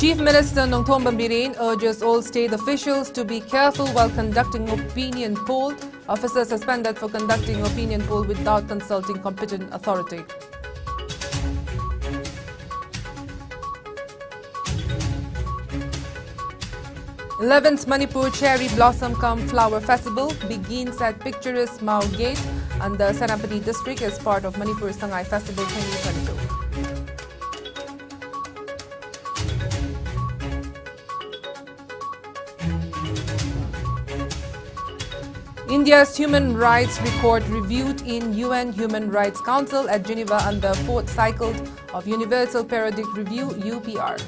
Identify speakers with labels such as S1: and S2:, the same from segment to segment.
S1: Chief Minister Nongthom Bambirin urges all state officials to be careful while conducting opinion poll. Officer suspended for conducting opinion poll without consulting competent authority. th Manipur Cherry Blossom Cum Flower Festival begins at picturesque Mao Gate and the Senapati district as part of Manipur Sangai Festival 2022. India's human rights record reviewed in UN Human Rights Council at Geneva under fourth cycle of Universal Periodic Review UPR.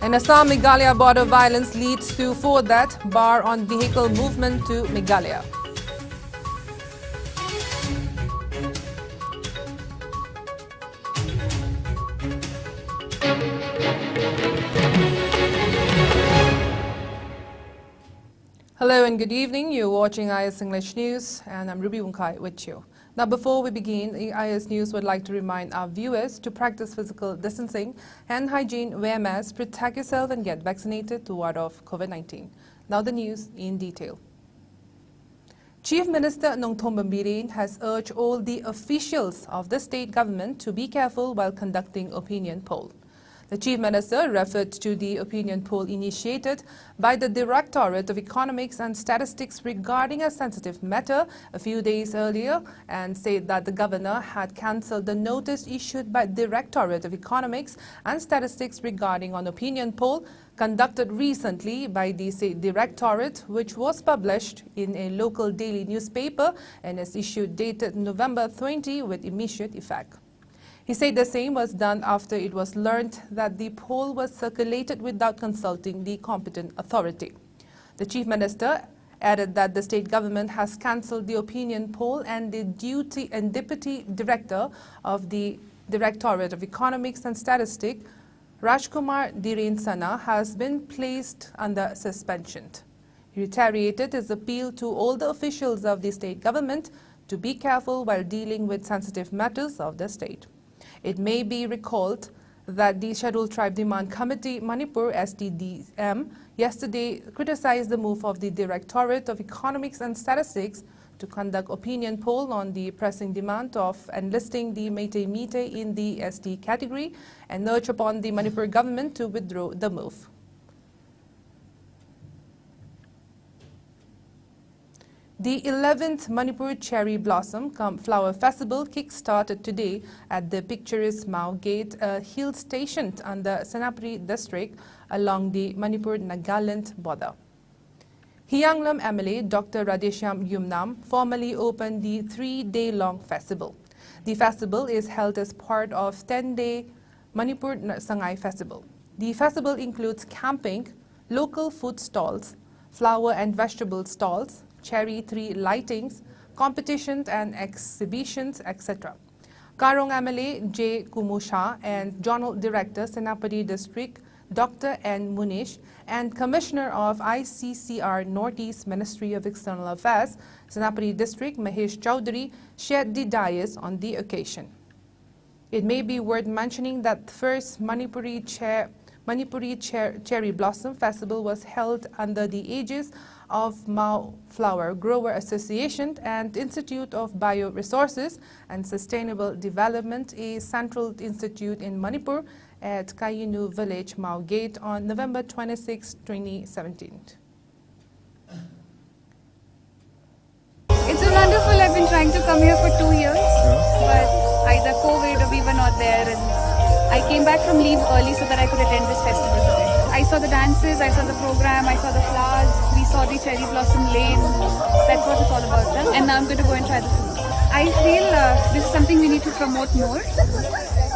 S1: And Assam-Meghalaya border violence leads to for that bar on vehicle movement to Meghalaya. Hello and good evening. You're watching IS English News and I'm WUNGKHAI with you. Now before we begin, IS News would like to remind our viewers to practice physical distancing, hand hygiene, wear masks, protect yourself and get vaccinated to ward off COVID-19. Now the news in detail. Chief Minister Nongthom Bambirin has urged all the officials of the state government to be careful while conducting opinion poll. The Chief Minister referred to the opinion poll initiated by the Directorate of Economics and Statistics regarding a sensitive matter a few days earlier and said that the governor had cancelled the notice issued by the Directorate of Economics and Statistics regarding an opinion poll conducted recently by the Directorate, which was published in a local daily newspaper and is issued dated November 20 with immediate effect. He said the same was done after it was learned that the poll was circulated without consulting the competent authority. The Chief Minister added that the state government has cancelled the opinion poll and the Deputy Director of the Directorate of Economics and Statistics, Rajkumar Dhirensana, has been placed under suspension. He reiterated his appeal to all the officials of the state government to be careful while dealing with sensitive matters of the state. It may be recalled that the Scheduled Tribe Demand Committee, Manipur STDM, yesterday criticized the move of the Directorate of Economics and Statistics to conduct opinion poll on the pressing demand of enlisting the Meitei in the ST category and urged upon the Manipur government to withdraw the move. The 11th Manipur Cherry Blossom Cum Flower Festival kick-started today at the picturesque Mao Gate, a hill station under Senapati district along the Manipur-Nagaland border. Hyanglam MLA Dr. Radheshyam Yumnam formally opened the 3-day-long festival. The festival is held as part of 10-day Manipur Sangai Festival. The festival includes camping, local food stalls, flower and vegetable stalls, cherry tree lightings, competitions and exhibitions, etc. Karong MLA J. Kumusha and Journal Director Senapati District Dr. N. Munish and Commissioner of ICCR Northeast Ministry of External Affairs Senapati District Mahesh Chowdhury shared the dais on the occasion. It may be worth mentioning that the first Manipuri Cherry Blossom Festival was held under the aegis of Mao Flower Grower Association and Institute of Bioresources and Sustainable Development, a central institute in Manipur at Kayinu Village, Mao Gate on November 26, 2017.
S2: It's wonderful. I've been trying to come here for 2 years, but either COVID or we were not there, and I came back from leave early so that I could attend this festival today. I saw the dances, I saw the program, I saw the flowers, we saw the cherry blossom lane. That's what it's all about. And now I'm going to go and try the food. I feel this is something we need to promote more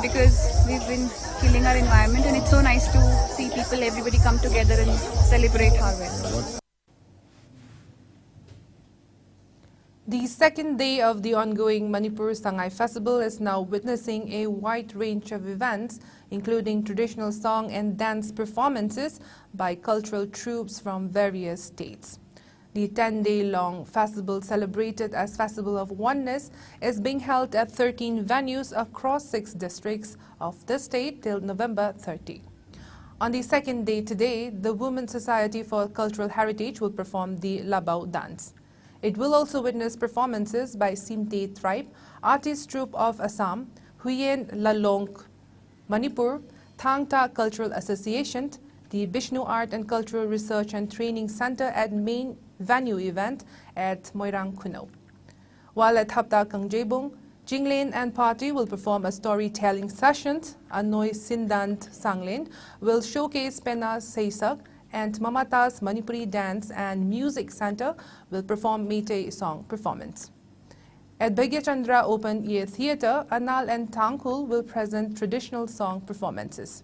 S2: because we've been killing our environment, and it's so nice to see people, everybody come together and celebrate harvest.
S1: The second day of the ongoing Manipur Sangai Festival is now witnessing a wide range of events, including traditional song and dance performances by cultural troupes from various states. The 10-day-long festival, celebrated as Festival of Oneness, is being held at 13 venues across 6 districts of the state till November 30. On the second day today, the Women's Society for Cultural Heritage will perform the Labao dance. It will also witness performances by Simte tribe, artist troupe of Assam, Huyen Lalong, Manipur, Thangta Cultural Association, the Bishnu Art and Cultural Research and Training Center at main venue event at Moirang Kuno. While at Hapta Kangjebung, Jinglen and Party will perform a storytelling session. Anoy Sindant Sanglen will showcase Pena Seisak, and Mamata's Manipuri Dance and Music Center will perform Meitei song performance. At Bhagyachandra Open Air Theatre, Anal and Tangkul will present traditional song performances.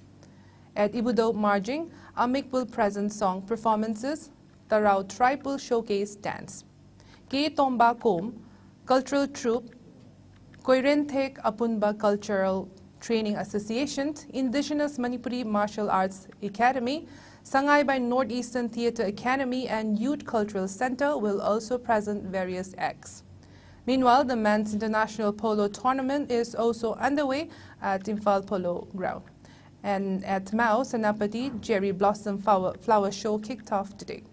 S1: At Ibudo Marjing, Amik will present song performances. Tarao Tribe will showcase dance. K Tomba Kom, Cultural Troupe, Koirenthek Apunba Cultural Training Association, Indigenous Manipuri Martial Arts Academy, Sangay by Northeastern Theatre Academy and Youth Cultural Center will also present various acts. Meanwhile, the Men's International Polo Tournament is also underway at Imphal Polo Ground. And at Mao, Senapati Cherry Blossom Flower Show kicked off today.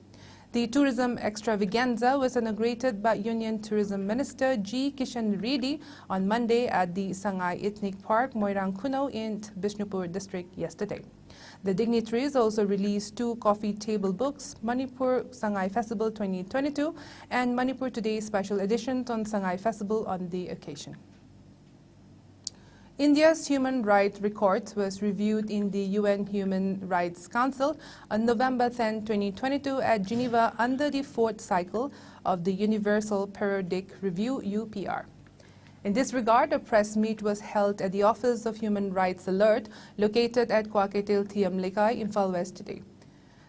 S1: The tourism extravaganza was inaugurated by Union Tourism Minister G. Kishan Reddy on Monday at the Sangay Ethnic Park, Moirang Kuno in Bishnupur district yesterday. The dignitaries also released 2 coffee table books, Manipur Sangay Festival 2022 and Manipur Today special edition on Sangay Festival on the occasion. India's human rights record was reviewed in the UN Human Rights Council on November 10, 2022 at Geneva under the 4th cycle of the Universal Periodic Review UPR. In this regard, a press meet was held at the Office of Human Rights Alert located at Kwaketil Thiam Lekai, Imphal West today.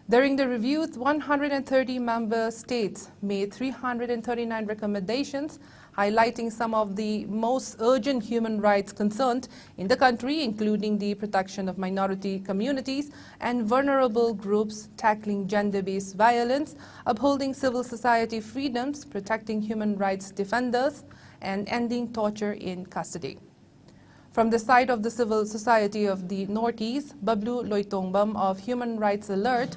S1: During the review, 130 member states made 339 recommendations highlighting some of the most urgent human rights concerns in the country, including the protection of minority communities and vulnerable groups, tackling gender-based violence, upholding civil society freedoms, protecting human rights defenders, and ending torture in custody. From the side of the Civil Society of the Northeast, Bablu Loitongbam of Human Rights Alert,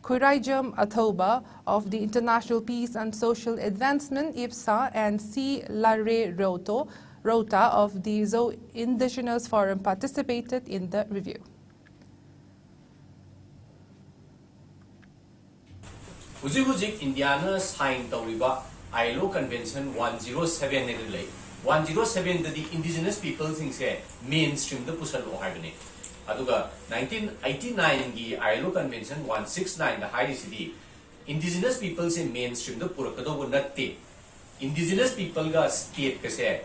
S1: Kuraijam Athoba of the International Peace and Social Advancement IPSA, and C. Lare Rota of the Zo Indigenous Forum participated in the review.
S3: Huzik Indiana signed the ILO Convention 107 107 the indigenous people things mainstream the pusal ohibane. Aduga 1989 gi ILO Convention 169 the high city indigenous people say mainstream the purakado natte indigenous people ga state ka se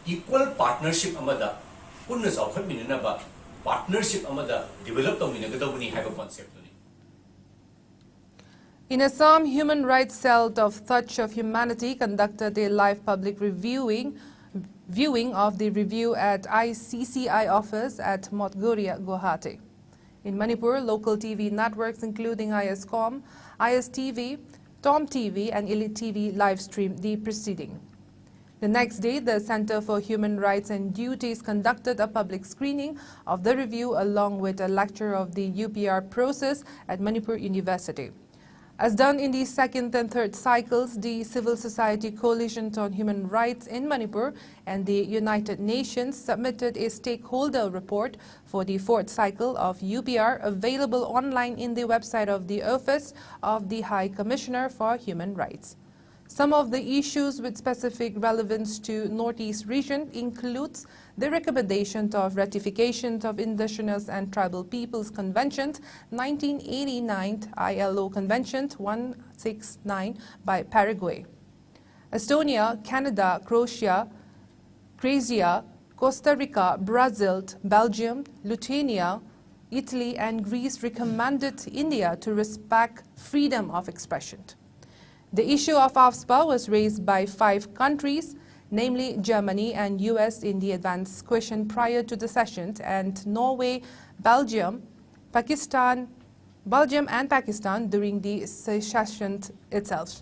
S3: equal partnership amada punna zawkhat minna ba partnership amada develop to minagadawni haiba concept.
S1: In Assam, Human Rights Cell of Touch of Humanity conducted a live public viewing of the review at ICCI office at Motguria, Guwahati. In Manipur, local TV networks including Iscom, ISTV, Tom TV and Elite TV live streamed the proceeding. The next day, the Center for Human Rights and Duties conducted a public screening of the review along with a lecture of the UPR process at Manipur University. As done in the 2nd and 3rd cycles, the Civil Society Coalition on Human Rights in Manipur and the United Nations submitted a stakeholder report for the 4th cycle of UPR available online in the website of the Office of the High Commissioner for Human Rights. Some of the issues with specific relevance to Northeast region includes the recommendation of ratification of Indigenous and Tribal Peoples Convention 1989, ILO Convention 169 by Paraguay. Estonia, Canada, Croatia, Costa Rica, Brazil, Belgium, Lithuania, Italy and Greece recommended India to respect freedom of expression. The issue of AFSPA was raised by 5 countries, namely Germany and US in the advance question prior to the session, and Norway, Belgium and Pakistan during the session itself.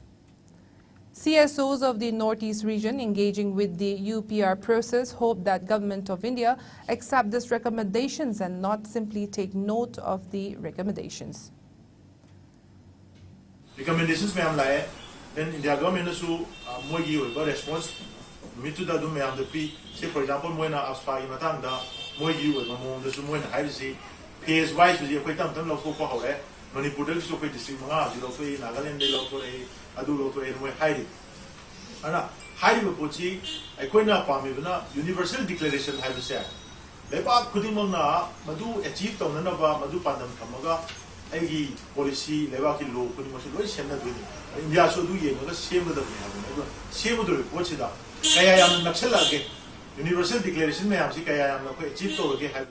S1: CSOs of the Northeast region engaging with the UPR process hope that Government of India accept these recommendations and not simply take note of the recommendations.
S4: Recommendations may am then India government also more give a response. Me to that do may am the P. Say for example, when I ask for Matanda, more give a moment the Sumo and Hydesi, PS wise with the Quaitam of Foka, Manipur so quite the same Nagaland, they love a Adu to a hiding. Anna, hiding a pochi, I couldn't up universal declaration have to say. Lepa Kudimona, Madu achieved on Nanaba, Madu Pandam Kamaga. Agi policy level ki law kuni masu loi semna duni India so du ye naga same da ne same do pochi da kaya yam naksal lage universal declaration mein amsi kaya yam ko achieve to lage hai.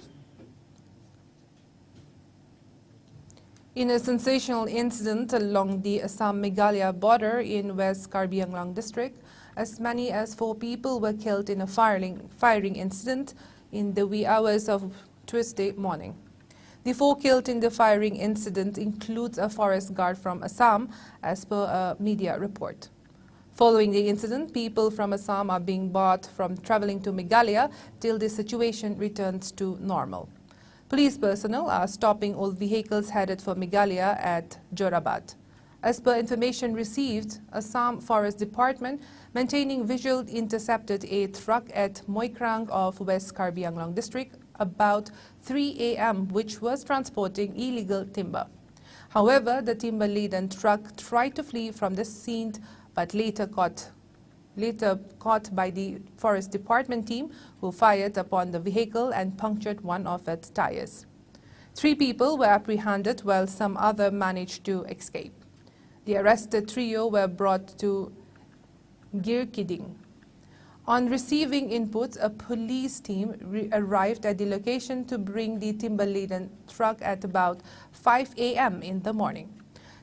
S1: In a sensational incident along the Assam-Meghalaya border in West Karbi Anglong district, as many as 4 people were killed in a firing incident in the wee hours of Tuesday morning. The 4 killed in the firing incident includes a forest guard from Assam, as per a media report. Following the incident, people from Assam are being barred from traveling to Meghalaya till the situation returns to normal. Police personnel are stopping all vehicles headed for Meghalaya at Jorabad. As per information received, Assam Forest Department maintaining visual intercepted a truck at Moikrang of West Karbi Anglong district about 3 a.m. which was transporting illegal timber. However, the timber-laden truck tried to flee from the scene but later caught by the Forest Department team who fired upon the vehicle and punctured one of its tires. 3 people were apprehended while some other managed to escape. The arrested trio were brought to Girkiding. On receiving inputs, a police team arrived at the location to bring the timber-laden truck at about 5 a.m. in the morning.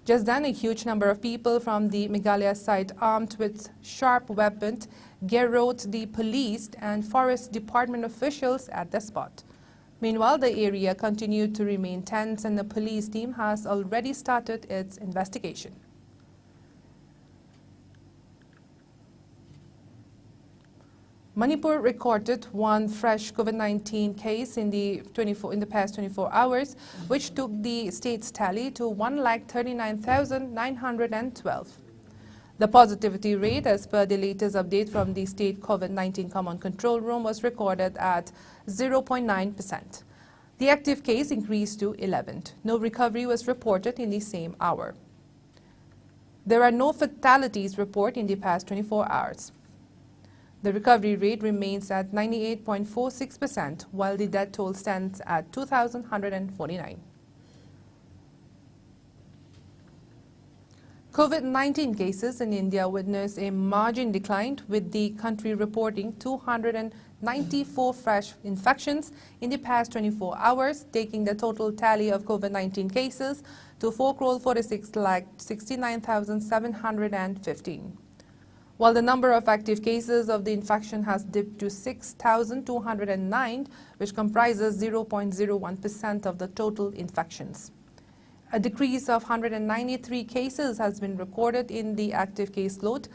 S1: Just then, a huge number of people from the Meghalaya side armed with sharp weapons garroted the police and forest department officials at the spot. Meanwhile, the area continued to remain tense and the police team has already started its investigation. Manipur recorded 1 fresh COVID-19 case in the past 24 hours, which took the state's tally to 139,912. The positivity rate, as per the latest update from the state COVID-19 Command Control Room, was recorded at 0.9%. The active case increased to 11. No recovery was reported in the same hour. There are no fatalities reported in the past 24 hours. The recovery rate remains at 98.46%, while the death toll stands at 2,149. COVID-19 cases in India witnessed a margin decline, with the country reporting 294 fresh infections in the past 24 hours, taking the total tally of COVID-19 cases to 4,46,69,715. While the number of active cases of the infection has dipped to 6,209, which comprises 0.01% of the total infections. A decrease of 193 cases has been recorded in the active caseload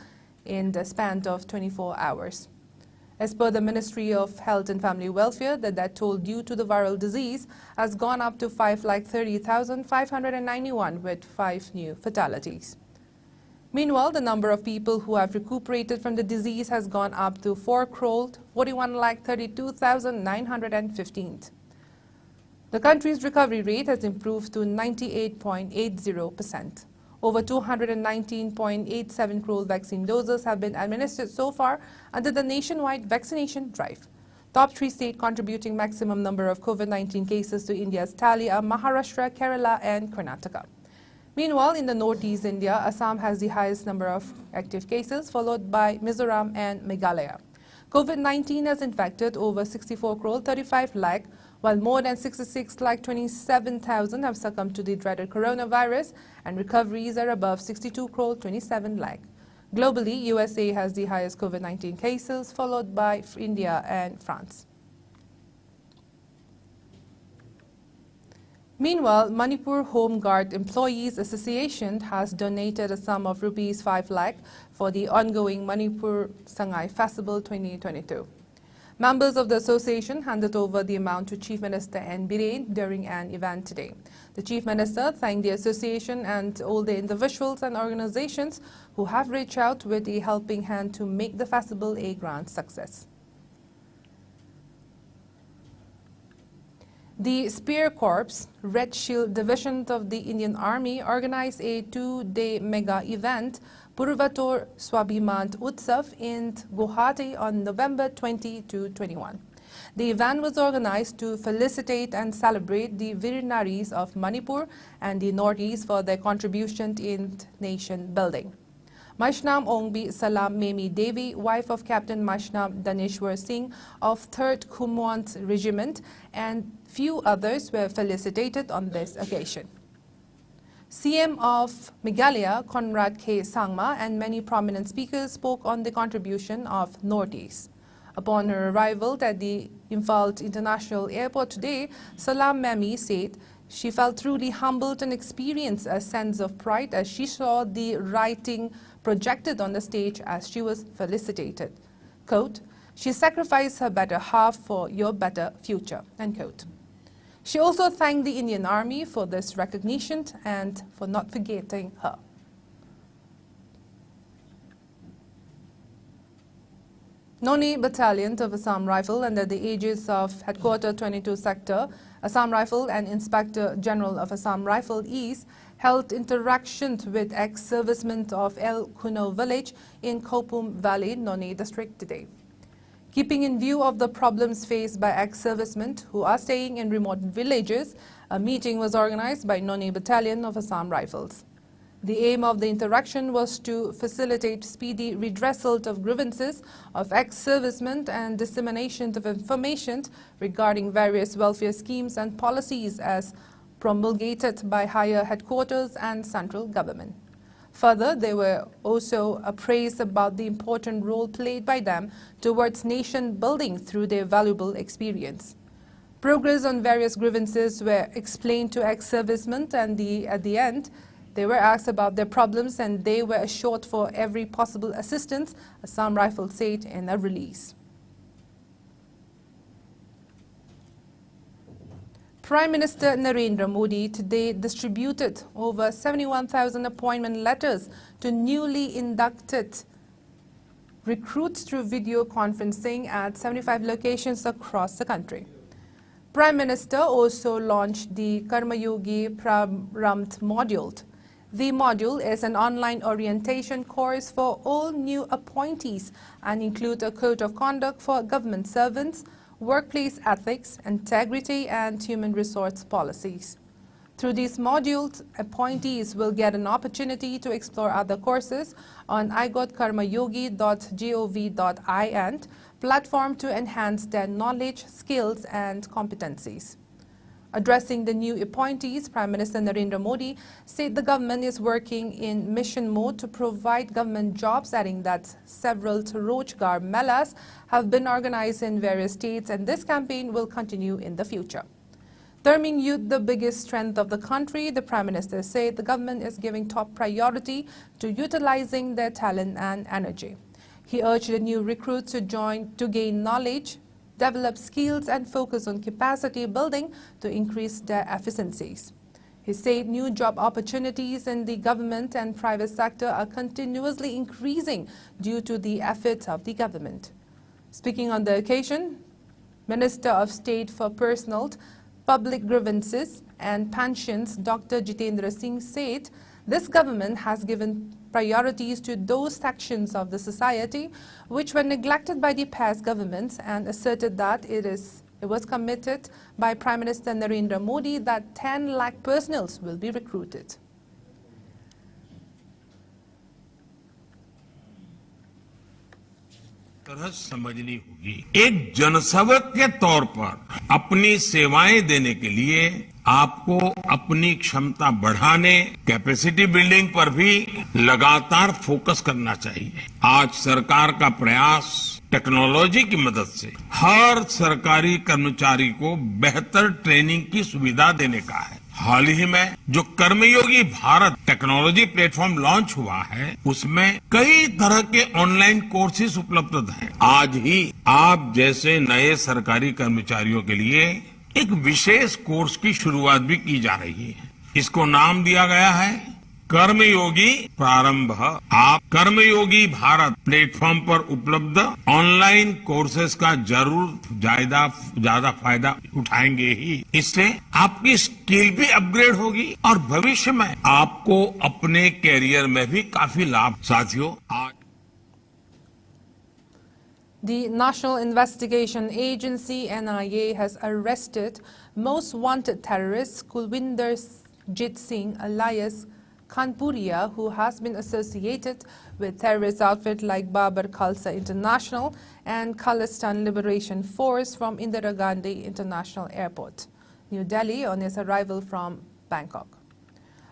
S1: in the span of 24 hours. As per the Ministry of Health and Family Welfare, the death toll due to the viral disease has gone up to 5,30,591 with 5 new fatalities. Meanwhile, the number of people who have recuperated from the disease has gone up to 4,41,32,915. The country's recovery rate has improved to 98.80%. Over 219.87 crore vaccine doses have been administered so far under the nationwide vaccination drive. Top 3 states contributing maximum number of COVID-19 cases to India's tally are Maharashtra, Kerala and Karnataka. Meanwhile, in the northeast India, Assam has the highest number of active cases, followed by Mizoram and Meghalaya. COVID-19 has infected over 64 crore 35 lakh, while more than 66 lakh 27,000 have succumbed to the dreaded coronavirus, and recoveries are above 62 crore 27 lakh. Globally, USA has the highest COVID-19 cases, followed by India and France. Meanwhile, Manipur Home Guard Employees Association has donated a sum of rupees 5 lakh for the ongoing Manipur Sangai Festival 2022. Members of the association handed over the amount to Chief Minister N. Biren during an event today. The Chief Minister thanked the association and all the individuals and organizations who have reached out with a helping hand to make the festival a grand success. The Spear Corps Red Shield Division of the Indian Army organized a 2-day mega event, Purvator Swabhimant Utsav, in WUNGKHAI on November 20 to 21. The event was organized to felicitate and celebrate the Veer Naris of Manipur and the Northeast for their contribution in nation building. Maishnam Ongbi Salam Memi Devi, wife of Captain Maishnam Daneshwar Singh of 3rd Khumwant Regiment, and few others were felicitated on this occasion. CM of Meghalaya, Conrad K. Sangma, and many prominent speakers spoke on the contribution of Northeast. Upon her arrival at the Imphal International Airport today, Salam Memi said she felt truly humbled and experienced a sense of pride as she saw the writing projected on the stage as she was felicitated. Quote, "She sacrificed her better half for your better future," end quote. She also thanked the Indian Army for this recognition and for not forgetting her. Noni Battalion of Assam Rifle, under the aegis of Headquarter 22 Sector, Assam Rifle and Inspector General of Assam Rifle East, held interactions with ex-servicemen of El Kuno village in Kopum Valley, Noni district today. Keeping in view of the problems faced by ex-servicemen who are staying in remote villages, a meeting was organized by Noni Battalion of Assam Rifles. The aim of the interaction was to facilitate speedy redressal of grievances of ex-servicemen and dissemination of information regarding various welfare schemes and policies as promulgated by higher headquarters and central government. Further, they were also appraised about the important role played by them towards nation building through their valuable experience. Progress on various grievances were explained to ex-servicemen, and at the end, they were asked about their problems and they were assured for every possible assistance, Assam Rifle said in a release. Prime Minister Narendra Modi today distributed over 71,000 appointment letters to newly inducted recruits through video conferencing at 75 locations across the country. Prime Minister also launched the Karmayogi Praramph module. The module is an online orientation course for all new appointees and includes a code of conduct for government servants, workplace ethics, integrity, and human resource policies. Through these modules, appointees will get an opportunity to explore other courses on igotkarmayogi.gov.in platform to enhance their knowledge, skills, and competencies. Addressing the new appointees, Prime Minister Narendra Modi said the government is working in mission mode to provide government jobs, adding that several Rojgar Melas have been organized in various states and this campaign will continue in the future. Terming youth the biggest strength of the country, the Prime Minister said the government is giving top priority to utilizing their talent and energy. He urged the new recruits to join to gain knowledge, develop skills and focus on capacity building to increase their efficiencies. He said new job opportunities in the government and private sector are continuously increasing due to the efforts of the government. Speaking on the occasion, Minister of State for Personal, Public Grievances and Pensions, Dr. Jitendra Singh said this government has given priorities to those sections of the society which were neglected by the past governments and asserted that it was committed by Prime Minister Narendra Modi that 10 lakh personnels will be recruited.
S5: तरह समझनी होगी। एक जनसेवक के तौर पर अपनी सेवाएं देने के लिए आपको अपनी क्षमता बढ़ाने, कैपेसिटी बिल्डिंग पर भी लगातार फोकस करना चाहिए। आज सरकार का प्रयास टेक्नोलॉजी की मदद से हर सरकारी कर्मचारी को बेहतर ट्रेनिंग की सुविधा देने का है। हाल ही में जो कर्मयोगी भारत टेक्नोलॉजी प्लेटफॉर्म लॉन्च हुआ है उसमें कई तरह के ऑनलाइन कोर्सेज उपलब्ध हैं। आज ही आप जैसे नए सरकारी कर्मचारियों के लिए एक विशेष कोर्स की शुरुआत भी की जा रही है। इसको नाम दिया गया है कर्मयोगी प्रारंभ। आप कर्मयोगी भारत प्लेटफॉर्म पर उपलब्ध ऑनलाइन कोर्सेज का जरूर ज्यादा फायदा उठाएंगे ही। इससे आपकी स्किल भी अपग्रेड होगी और भविष्य में आपको अपने कैरियर में भी काफी लाभ। साथियों, आज
S1: The National Investigation Agency NIA has arrested most wanted terrorist Kulwinder Jit Singh alias Kanpuria, who has been associated with terrorist outfits like Babar Khalsa International and Khalistan Liberation Force from Indira Gandhi International Airport, New Delhi, on his arrival from Bangkok.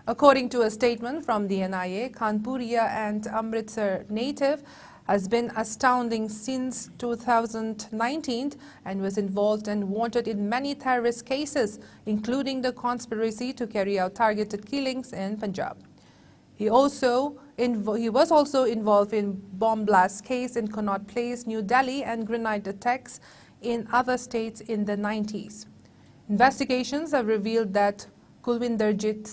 S1: According to a statement from the NIA, Kanpuria, an Amritsar native, has been astounding since 2019 and was involved and wanted in many terrorist cases, including the conspiracy to carry out targeted killings in Punjab. He was also involved in bomb blast case in Connaught Place, New Delhi, and grenade attacks in other states in the 90s. Investigations have revealed that Kulwinder Jit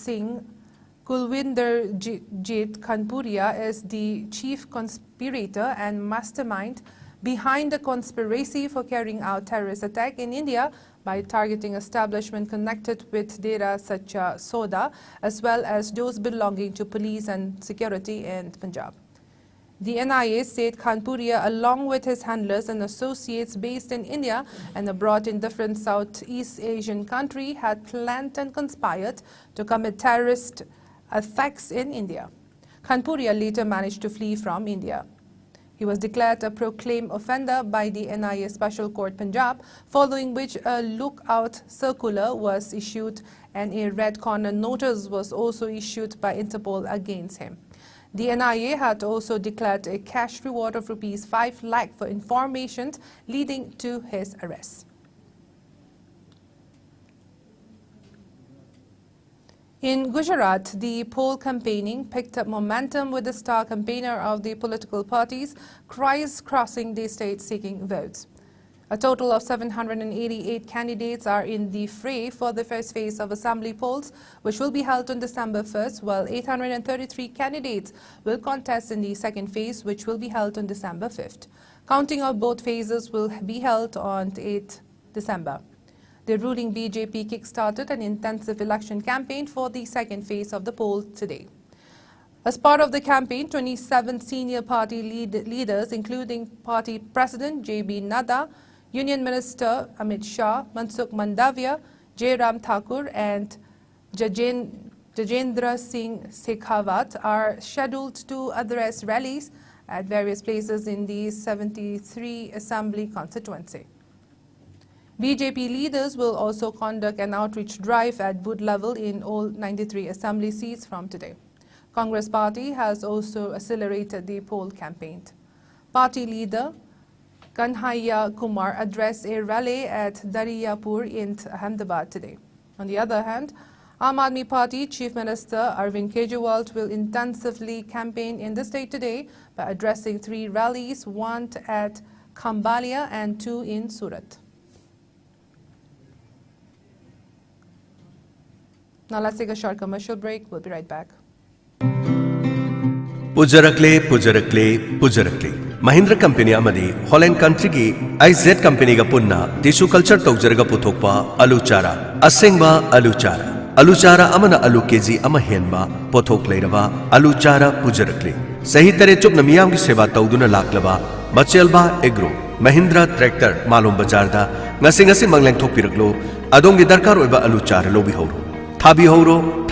S1: Kanpuria is the chief conspirator and mastermind behind the conspiracy for carrying out terrorist attack in India by targeting establishments connected with Dera Sacha Soda, as well as those belonging to police and security in Punjab. The NIA said Kanpuria, along with his handlers and associates based in India and abroad in different Southeast Asian countries, had planned and conspired to commit terrorist attacks in India. Kanpuria later managed to flee from India. He was declared a proclaimed offender by the NIA Special Court Punjab, following which a lookout circular was issued and a red corner notice was also issued by Interpol against him. The NIA had also declared a cash reward of ₹5 lakh for information leading to his arrest. In Gujarat, the poll campaigning picked up momentum with the star campaigner of the political parties crossing the state seeking votes. A total of 788 candidates are in the fray for the first phase of assembly polls, which will be held on December 1st, while 833 candidates will contest in the second phase, which will be held on December 5th. Counting of both phases will be held on 8th December. The ruling BJP kick-started an intensive election campaign for the second phase of the poll today. As part of the campaign, 27 senior party leaders, including Party President J.B. Nadda, Union Minister Amit Shah, Mansukh Mandavia, J. Ram Thakur, and Jajendra Singh Shekhawat are scheduled to address rallies at various places in the 73 Assembly constituency. BJP leaders will also conduct an outreach drive at booth level in all 93 assembly seats from today. Congress Party has also accelerated the poll campaign. Party leader Kanhaiya Kumar addressed a rally at Dariyapur in Ahmedabad today. On the other hand, Aam Aadmi Party Chief Minister Arvind Kejriwal will intensively campaign in the state today by addressing 3 rallies, 1 at Khambhalia and 2 in Surat. Now let's take a short commercial break. We'll be right back.
S6: Pujarakle. Mahindra Company amadi Holland country ki IZ Company ga punna tissue culture tawjaraga puthokpa alu chara asengba alu chara amana alu kg ama henba pothok leiraba alu chara pujarakle sahi tare chupna miyam ki seva tawduna laklaba machelba agro Mahindra tractor malum bazar da ngasi mangleng thokpiraklo adongi darkar oiba alu chara lobi horo Thabi horo.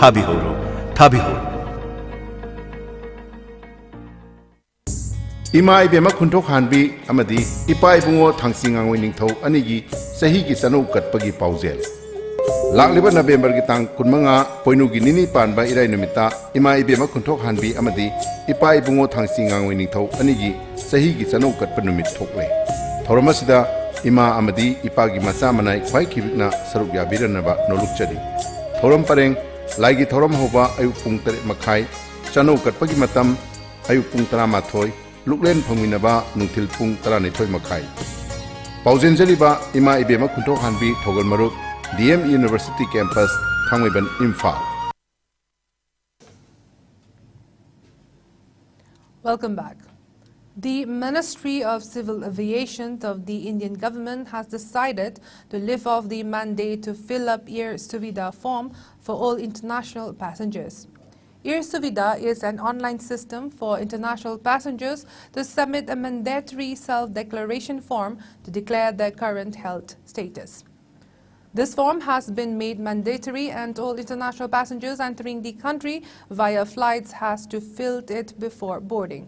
S7: Ima ibema khunthok hanbi amadi ipa ibungo thangsingang winingthau anigi sahi ki chanu katpagi paujel lakliba November ki tang kunmanga poinu gi nini panba irai numita ima ibema khunthok hanbi amadi ipa ibungo thangsingang winingthau anigi sahi ki chanu katpa numit thokle thoramasida ima amadi ipa gi macha manai khwai khibna saruk ya biranaba nolukchadi Thoram Pareng, Laigi Thoram Hova, Ayuk Pung Teret Makai, Chano Katpagi Matam, Ayuk Pung Taramathoi, Luklen Paminaba, Nuntil Pung Taranitoy Makai. Pauzen Jaliba, Ima Ibema Kunto Hanbi, Togal Maruk, DM University Campus, Thangweban, Imphal.
S1: Welcome back. The Ministry of Civil Aviation of the Indian government has decided to lift off the mandate to fill up Air Suvida form for all international passengers. Air Suvida is an online system for international passengers to submit a mandatory self-declaration form to declare their current health status. This form has been made mandatory and all international passengers entering the country via flights has to fill it before boarding.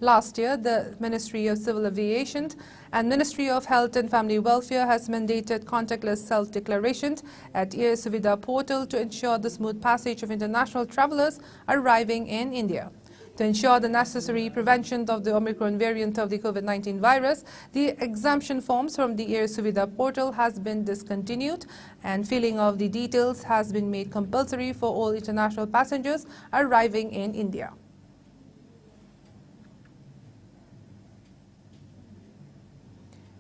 S1: Last year, the Ministry of Civil Aviation and Ministry of Health and Family Welfare has mandated contactless self-declarations at Air Suvida portal to ensure the smooth passage of international travelers arriving in India. To ensure the necessary prevention of the Omicron variant of the COVID-19 virus, the exemption forms from the Air Suvida portal has been discontinued and filling of the details has been made compulsory for all international passengers arriving in India.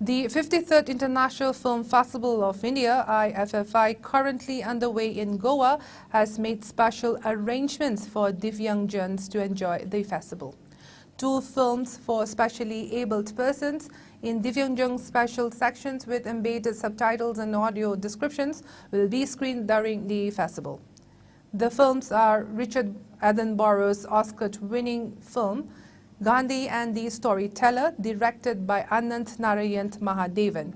S1: The 53rd International Film Festival of India, IFFI, currently underway in Goa, has made special arrangements for Divyangjans to enjoy the festival. 2 films for specially abled persons in Divyangjans special sections with embedded subtitles and audio descriptions will be screened during the festival. The films are Richard Attenborough's Oscar-winning film, Gandhi and the Storyteller, directed by Anant Narayan Mahadevan.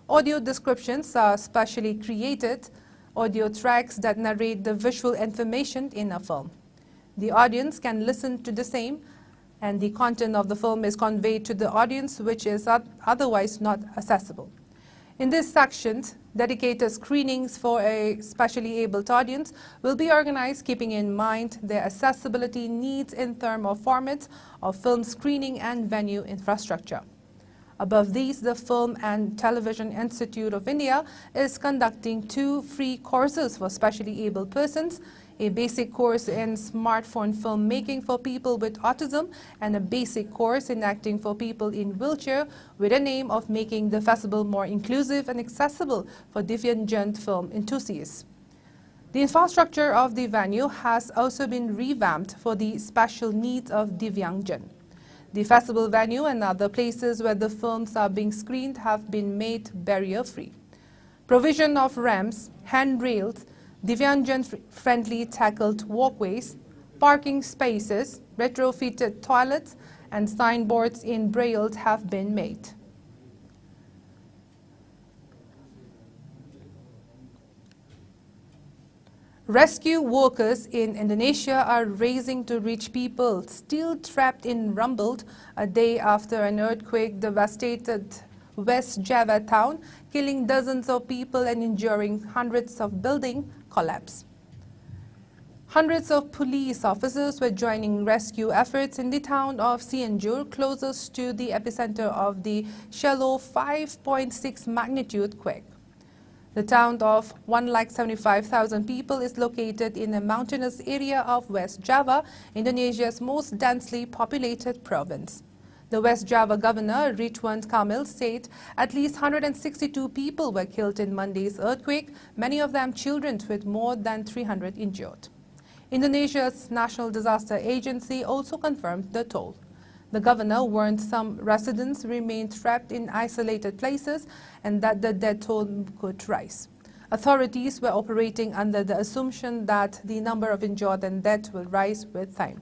S1: Audio descriptions are specially created audio tracks that narrate the visual information in a film. The audience can listen to the same, and the content of the film is conveyed to the audience, which is otherwise not accessible. In this section, dedicated screenings for a specially abled audience will be organized keeping in mind their accessibility needs in terms of formats of film screening and venue infrastructure. Above these, the Film and Television Institute of India is conducting 2 free courses for specially abled persons, a basic course in smartphone filmmaking for people with autism and a basic course in acting for people in wheelchair with a aim of making the festival more inclusive and accessible for Divyangjan film enthusiasts. The infrastructure of the venue has also been revamped for the special needs of Divyangjan. The festival venue and other places where the films are being screened have been made barrier-free. Provision of ramps, handrails, Divyangjan-friendly tackled walkways, parking spaces, retrofitted toilets, and signboards in Braille have been made. Rescue workers in Indonesia are racing to reach people still trapped in Rumbuled a day after an earthquake devastated West Java town, killing dozens of people and injuring hundreds of buildings collapse. Hundreds of police officers were joining rescue efforts in the town of Cianjur, closest to the epicenter of the shallow 5.6 magnitude quake. The town of 175,000 people is located in a mountainous area of West Java, Indonesia's most densely populated province. The West Java governor, Ridwan Kamil, said at least 162 people were killed in Monday's earthquake, many of them children, with more than 300 injured. Indonesia's National Disaster Agency also confirmed the toll. The governor warned some residents remain trapped in isolated places and that the death toll could rise. Authorities were operating under the assumption that the number of injured and dead will rise with time.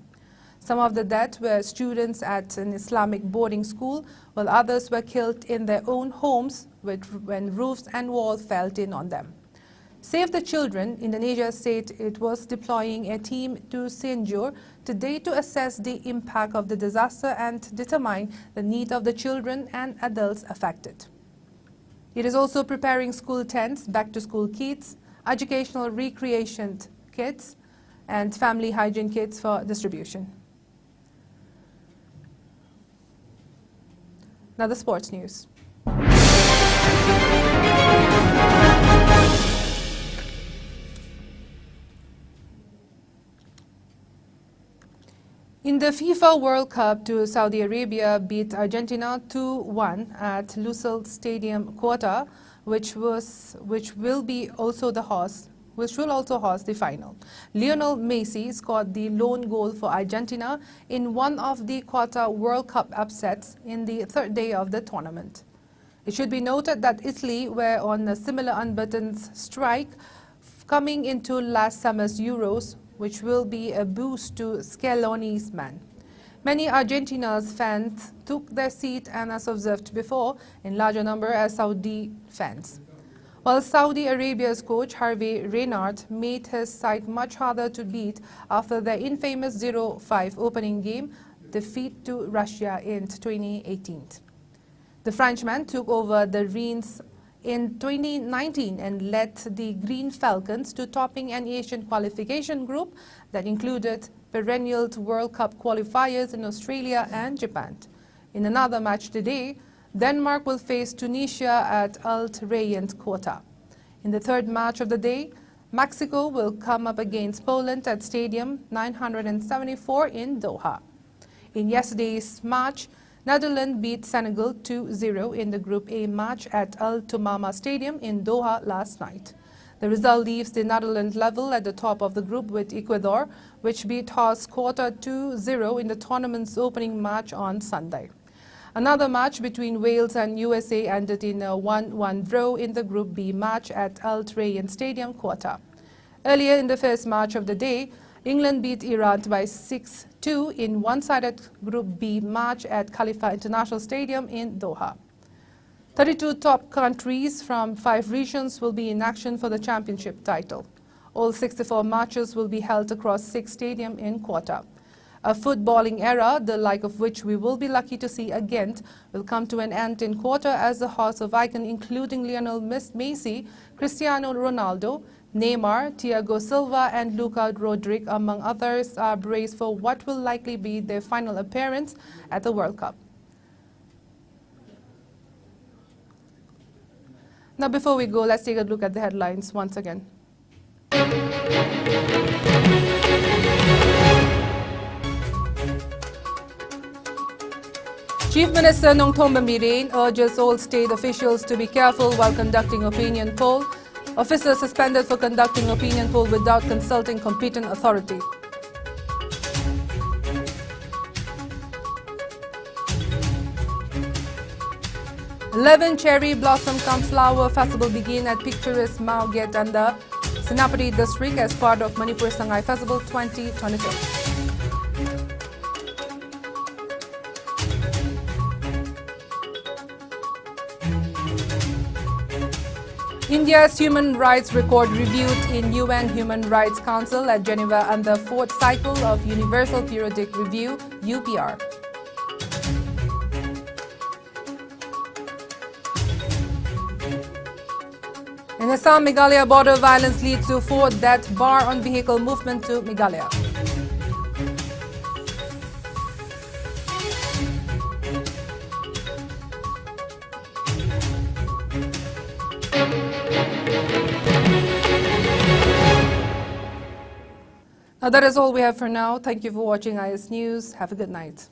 S1: Some of the dead were students at an Islamic boarding school, while others were killed in their own homes when roofs and walls fell in on them. Save the Children, Indonesia said it was deploying a team to Cianjur today to assess the impact of the disaster and determine the need of the children and adults affected. It is also preparing school tents, back-to-school kits, educational recreation kits, and family hygiene kits for distribution. Now the sports news. In the FIFA World Cup, Saudi Arabia beat Argentina 2-1 at Lusail Stadium Qatar, which will also host the final. Lionel Messi scored the lone goal for Argentina in one of the Qatar World Cup upsets in the third day of the tournament. It should be noted that Italy were on a similar unbeaten strike coming into last summer's Euros, which will be a boost to Scaloni's man. Many Argentina's fans took their seat, and as observed before, in larger number as Saudi fans. While Saudi Arabia's coach Hervé Renard made his side much harder to beat after their infamous 0-5 opening game defeat to Russia in 2018. The Frenchman took over the reins in 2019 and led the Green Falcons to topping an Asian qualification group that included perennial World Cup qualifiers in Australia and Japan. In another match today, Denmark will face Tunisia at Al Rayyan Qatar. In the third match of the day, Mexico will come up against Poland at Stadium 974 in Doha. In yesterday's match, Netherlands beat Senegal 2-0 in the Group A match at Al Tumama Stadium in Doha last night. The result leaves the Netherlands level at the top of the group with Ecuador, which beat host Qatar 2-0 in the tournament's opening match on Sunday. Another match between Wales and USA ended in a 1-1 draw in the Group B match at Al Rayyan Stadium, Qatar. Earlier in the first match of the day, England beat Iran by 6-2 in one-sided Group B match at Khalifa International Stadium in Doha. 32 top countries from 5 regions will be in action for the championship title. All 64 matches will be held across 6 stadiums in Qatar. A footballing era, the like of which we will be lucky to see again, will come to an end in Qatar as the host of icons including Lionel Messi, Cristiano Ronaldo, Neymar, Thiago Silva and Luka Modric, among others, are braced for what will likely be their final appearance at the World Cup. Now, before we go, let's take a look at the headlines once again. Chief Minister Nongthom Bamirain urges all state officials to be careful while conducting opinion poll. Officers suspended for conducting opinion poll without consulting competent authority. "11 Cherry Blossom Come Flower Festival begin at picturesque Mao Gate and the Senapati district as part of Manipur Sangai Festival 2022. India's human rights record reviewed in UN Human Rights Council at Geneva and the 4th cycle of Universal Periodic Review, UPR. In Assam-Meghalaya border, violence leads to 4th death, bar on vehicle movement to Meghalaya. Now that is all we have for now. Thank you for watching IS News. Have a good night.